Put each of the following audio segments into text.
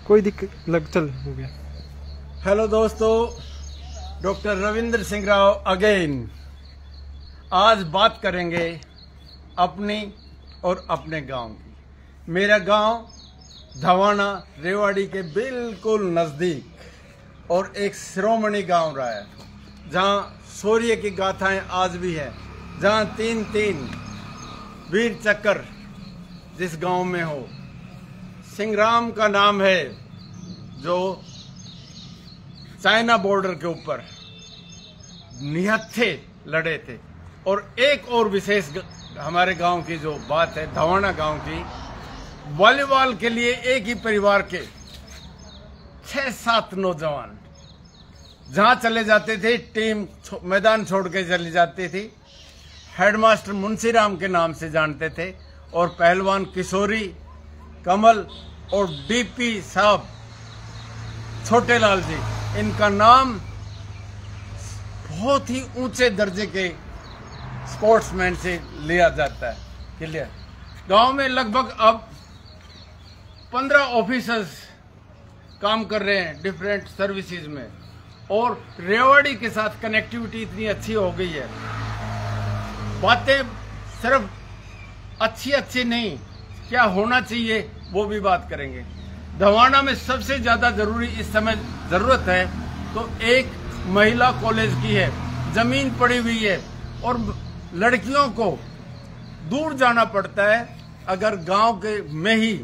कोई दिक्कत लग चल हो गया। हेलो दोस्तों, डॉक्टर रविंद्र सिंह राव अगेन। आज बात करेंगे अपनी और अपने गांव की। मेरा गांव धवाना रेवाड़ी के बिल्कुल नजदीक और एक शिरोमणि गांव रहा है, जहां शौर्य की गाथाएं आज भी है, जहां 3 वीर चक्र जिस गांव में हो। सिंहराम का नाम है, जो चाइना बॉर्डर के ऊपर निहत्थे लड़े थे। और एक और विशेष हमारे गांव की जो बात है, धवाना गांव की, वॉलीबॉल के लिए एक ही परिवार के 6-7 नौजवान जहां चले जाते थे, टीम मैदान छोड़ के चली जाती थी। हेडमास्टर मुंशीराम के नाम से जानते थे, और पहलवान किशोरी, कमल और डीपी साहब छोटेलाल जी, इनका नाम बहुत ही ऊंचे दर्जे के स्पोर्ट्समैन से लिया जाता है। क्लियर। गांव में लगभग अब 15 ऑफिसर्स काम कर रहे हैं डिफरेंट सर्विसेज में, और रेवाड़ी के साथ कनेक्टिविटी इतनी अच्छी हो गई है। बातें सिर्फ अच्छी नहीं, क्या होना चाहिए वो भी बात करेंगे। धवाना में सबसे ज्यादा जरूरी इस समय जरूरत है तो एक महिला कॉलेज की है। जमीन पड़ी हुई है और लड़कियों को दूर जाना पड़ता है। अगर गांव के में ही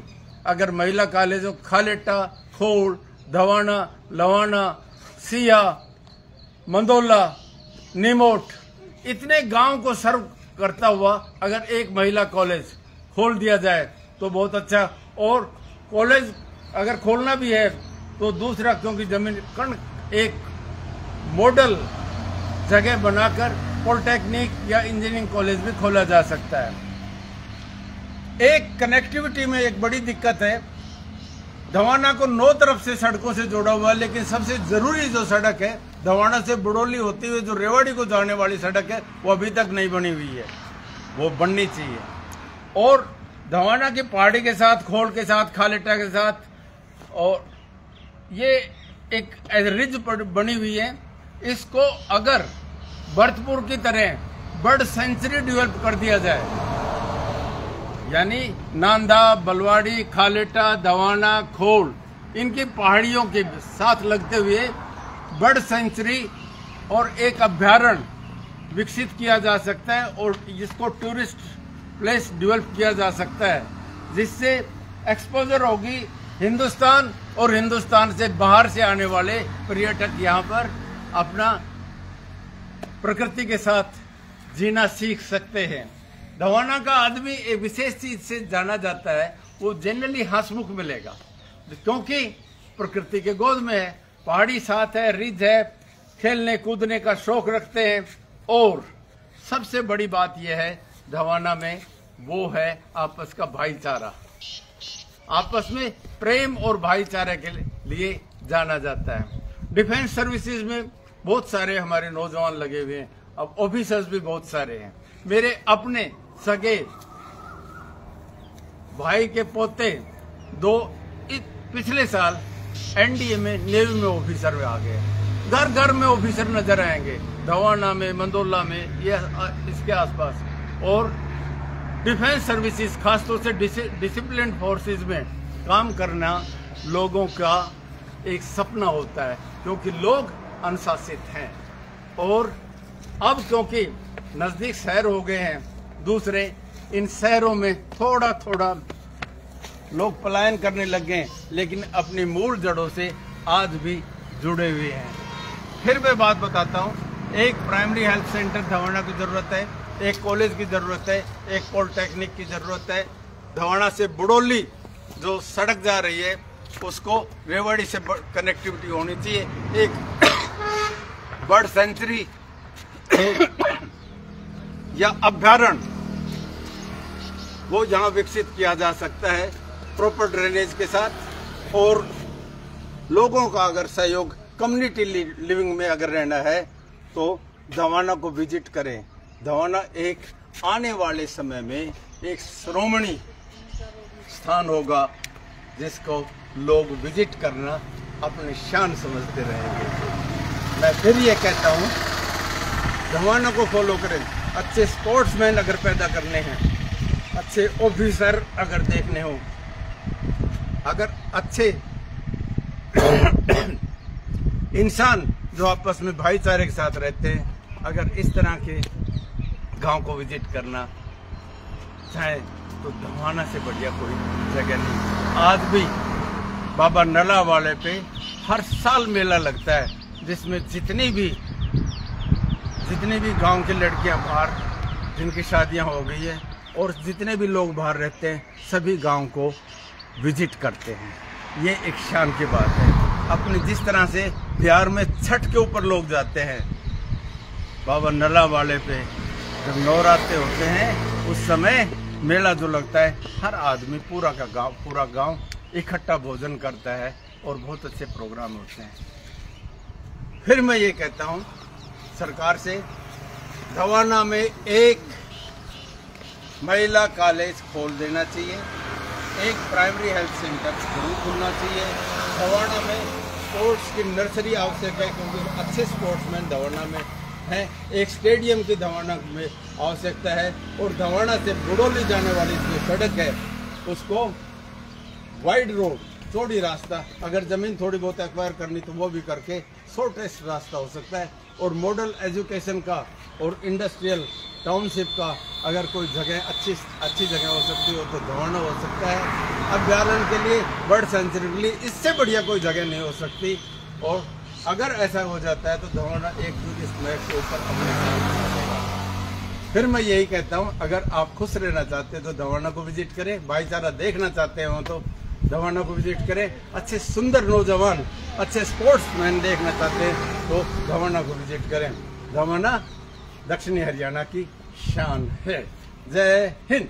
अगर महिला कॉलेज हो, खालेटा, खोड़, धवाना, लवाना, सिया, मंदोला, निमोट, इतने गांव को सर्व करता हुआ अगर एक महिला कॉलेज खोल दिया जाए तो बहुत अच्छा। और कॉलेज अगर खोलना भी है तो दूसरा, क्योंकि जमीन कण एक मॉडल जगह बनाकर पॉलिटेक्निक या इंजीनियरिंग कॉलेज भी खोला जा सकता है। एक कनेक्टिविटी में एक बड़ी दिक्कत है। धवाना को 9 तरफ से सड़कों से जोड़ा हुआ है, लेकिन सबसे जरूरी जो सड़क है धवाना से बड़ौली होती हुई जो रेवाड़ी को जाने वाली सड़क है, वो अभी तक नहीं बनी हुई है, वो बननी चाहिए। और धवाना की पहाड़ी के साथ, खोड़ के साथ, खालेटा के साथ, और ये एक रिज बनी हुई है। इसको अगर भरतपुर की तरह बर्ड सेंचुरी डेवलप कर दिया जाए, यानी नांदा, बलवाड़ी, खालेटा, धवाना, खोड़, इनकी पहाड़ियों के साथ लगते हुए बर्ड सेंचुरी और एक अभ्यारण्य विकसित किया जा सकता है, और जिसको टूरिस्ट प्लेस डेवलप किया जा सकता है, जिससे एक्सपोजर होगी हिंदुस्तान, और हिंदुस्तान से बाहर से आने वाले पर्यटक यहाँ पर अपना प्रकृति के साथ जीना सीख सकते हैं। धवाना का आदमी एक विशेष चीज से जाना जाता है, वो जनरली हंसमुख मिलेगा, क्योंकि प्रकृति के गोद में है, पहाड़ी साथ है, रिज है, खेलने कूदने का शौक रखते हैं। और सबसे बड़ी बात यह है धवाना में, वो है आपस का भाईचारा। आपस में प्रेम और भाईचारे के लिए जाना जाता है। डिफेंस सर्विसेज में बहुत सारे हमारे नौजवान लगे हुए हैं, अब ऑफिसर्स भी बहुत सारे हैं। मेरे अपने सगे भाई के पोते 2 पिछले साल एनडीए में, नेवी में ऑफिसर आ गए। घर घर में ऑफिसर नजर आएंगे, धवाना में, मंदोला में, ये इसके आसपास। और डिफेंस सर्विसेज, खासतौर से डिसिप्लिन फोर्सेज में काम करना लोगों का एक सपना होता है, क्योंकि लोग अनुशासित हैं। और अब क्योंकि नजदीक शहर हो गए हैं दूसरे, इन शहरों में थोड़ा थोड़ा लोग पलायन करने लग गए, लेकिन अपनी मूल जड़ों से आज भी जुड़े हुए हैं। फिर मैं बात बताता हूँ, एक प्राइमरी हेल्थ सेंटर धवाना की जरूरत है, एक कॉलेज की जरूरत है, एक पॉलिटेक्निक की जरूरत है। धवाना से बड़ौली जो सड़क जा रही है उसको रेवाड़ी से कनेक्टिविटी होनी चाहिए। एक बर्ड सेंचुरी या अभ्यारण्य वो यहाँ विकसित किया जा सकता है प्रॉपर ड्रेनेज के साथ। और लोगों का अगर सहयोग, कम्युनिटी लिविंग में अगर रहना है तो धवाना को विजिट करें। धवाना एक आने वाले समय में एक शिरोमणि स्थान होगा, जिसको लोग विजिट करना अपनी शान समझते रहेंगे। मैं फिर ये कहता हूँ, धवाना को फॉलो करें। अच्छे स्पोर्ट्समैन अगर पैदा करने हैं, अच्छे ऑफिसर अगर देखने हो, अगर अच्छे इंसान जो आपस में भाईचारे के साथ रहते हैं, अगर इस तरह के गांव को विजिट करना चाहे तो धवाना से बढ़िया कोई जगह नहीं। आज भी बाबा नला वाले पे हर साल मेला लगता है, जिसमें जितनी भी गांव की लड़कियां बाहर जिनकी शादियां हो गई है और जितने भी लोग बाहर रहते हैं, सभी गांव को विजिट करते हैं। ये एक शान की बात है। अपनी जिस तरह से बिहार में छठ के ऊपर लोग जाते हैं, बाबा नला वाले पे जब नवरात्रे होते हैं उस समय मेला जो लगता है, हर आदमी पूरा गांव इकट्ठा भोजन करता है और बहुत अच्छे प्रोग्राम होते हैं। फिर मैं ये कहता हूँ सरकार से, धवाना में एक महिला कॉलेज खोल देना चाहिए, एक प्राइमरी हेल्थ सेंटर जरूर खुलना चाहिए। धवाना में स्पोर्ट्स की नर्सरी आवश्यक है, क्योंकि अच्छे स्पोर्ट्समैन धवाना में हैं। एक स्टेडियम की धवाना में आवश्यकता है, और धवाना से बुडोली जाने वाली जो सड़क है उसको वाइड रोड, चौड़ी रास्ता, अगर ज़मीन थोड़ी बहुत एक्वायर करनी तो वो भी करके शॉर्टेस्ट रास्ता हो सकता है। और मॉडल एजुकेशन का और इंडस्ट्रियल टाउनशिप का अगर कोई जगह अच्छी जगह हो सकती हो तो धवाना हो सकता है। अभ्यारण्य के लिए, बर्ड सेंचुरी के लिए इससे बढ़िया कोई जगह नहीं हो सकती। और अगर ऐसा हो जाता है तो धवाना एक टूरिस्ट मैप के ऊपर अपने साथ। फिर मैं यही कहता हूँ, अगर आप खुश रहना चाहते हैं तो धवाना को विजिट करें, भाईचारा देखना चाहते हो तो धवाना को विजिट करें, अच्छे सुंदर नौजवान, अच्छे स्पोर्ट्समैन देखना चाहते हैं तो धवाना को विजिट करें। धवाना दक्षिणी हरियाणा की शान है। जय हिंद।